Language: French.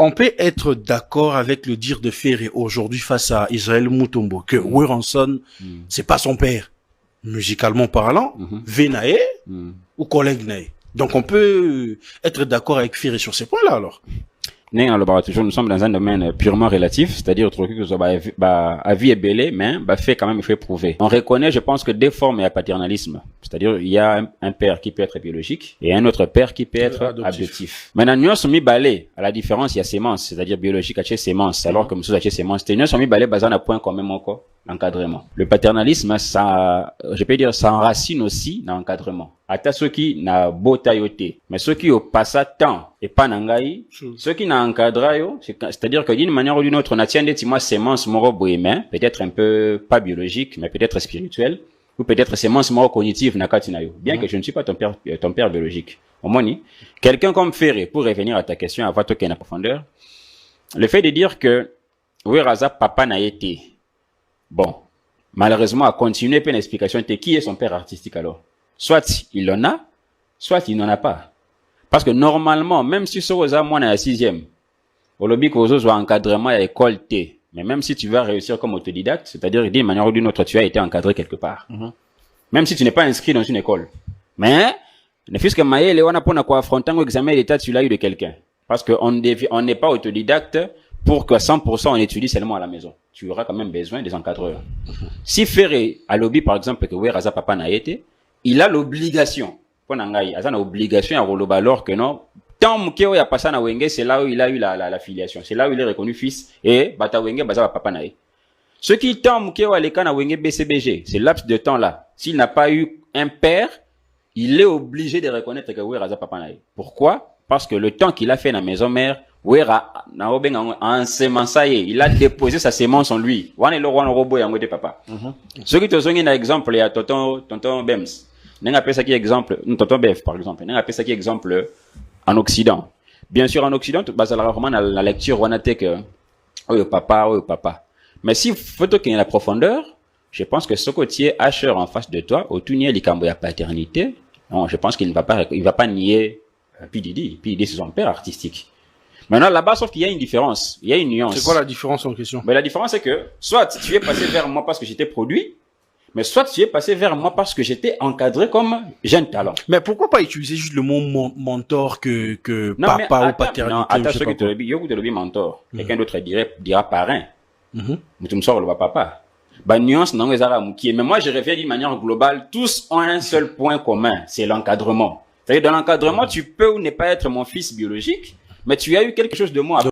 On peut être d'accord avec le dire de Ferré aujourd'hui face à Israël Mutombo que Weranson, c'est pas son père, musicalement parlant, Venae ou collègue Nae. Donc on peut être d'accord avec Ferré sur ces points-là alors. Nous sommes dans un domaine purement relatif, c'est-à-dire que avis est belé, mais fait quand même il faut prouver. On reconnaît, je pense que deux formes et paternalisme, c'est-à-dire il y a un père qui peut être biologique et un autre père qui peut être adoptif. Maintenant nous sommes mis balé à la différence il y a sémence, c'est-à-dire biologique à chez sémence, alors que nous sommes à chez sémence. Nous sommes mis balé basé à point quand même encore l'encadrement. Le paternalisme, ça, je peux dire, ça enracine aussi dans l'encadrement. Ata ceux qui n'a beau tailloté, mais ceux qui au passé temps et pas n'angaï, ceux qui n'a encadré, c'est-à-dire que d'une manière ou d'une autre, on a tient des petits mois sémences moro bohémien, peut-être un peu pas biologique, mais peut-être spirituel, ou peut-être sémences moro cognitive nakatinayo. Bien que je ne suis pas ton père biologique. Au moins, quelqu'un comme Ferré, pour revenir à ta question, avoir toqué en profondeur, le fait de dire que, oui, Raza, papa n'a été, bon, malheureusement, à continuer, une explication, qui est son père artistique alors? Soit il en a, soit il n'en a pas. Parce que normalement, même si ce que moi, dans la 6e, au lobby que vous encadrement à l'école T, mais même si tu vas réussir comme autodidacte, c'est-à-dire d'une manière ou d'une autre, tu as été encadré quelque part. Même si tu n'es pas inscrit dans une école. Mais, ne fût-ce que Maël, on a pour affronter un examen d'état, tu l'as eu de quelqu'un. Parce qu'on n'est pas autodidacte pour que 100% on étudie seulement à la maison. Tu auras quand même besoin des encadreurs. Si Ferré, à lobby, par exemple, que Raza papa n'a été, il a l'obligation, il a l'obligation à relever alors que non, tant qu'il a passé à Wenge, c'est là où il a eu la filiation, c'est là où il est reconnu fils, et Bata Wenge, Baza papa nae. Ce qui tant qu'il a les cas à Wenge BCBG, c'est laps de temps là. S'il n'a pas eu un père, il est obligé de reconnaître que Raza papa nae. Pourquoi? Parce que le temps qu'il a fait dans la maison mère, Wera, il a déposé sa sémence en lui. Papa. Ce qui te sont un exemple, il y a tonton Bems. N'en appelle ça qui exemple, tonton Bef, par exemple. N'en appelle ça qui exemple en Occident. Bien sûr, en Occident, rarement la lecture, on a été que, oh, papa. Mais si, faut qu'il y ait la profondeur, je pense que ce côté Asher en face de toi, au tout nier la paternité, non, je pense qu'il ne va pas nier P.D.D. P.D.D. c'est son père artistique. Maintenant, là-bas, sauf qu'il y a une différence. Il y a une nuance. C'est quoi la différence en question? Mais la différence, c'est que, soit tu es passé vers moi parce que j'étais produit, mais soit tu es passé vers moi parce que j'étais encadré comme jeune talent. Mais pourquoi pas utiliser juste le mot mentor que non, papa ou paternité? Non, attends, ce que tu le dis, yo, tu le dis mentor. Quelqu'un d'autre dira parrain. Mais tu me sors le papa. Bah, nuance, non, les arabes, mais moi, je reviens d'une manière globale. Tous ont un seul point commun. C'est l'encadrement. C'est-à-dire, dans l'encadrement, tu peux ou ne pas être mon fils biologique, mais tu as eu quelque chose de moi.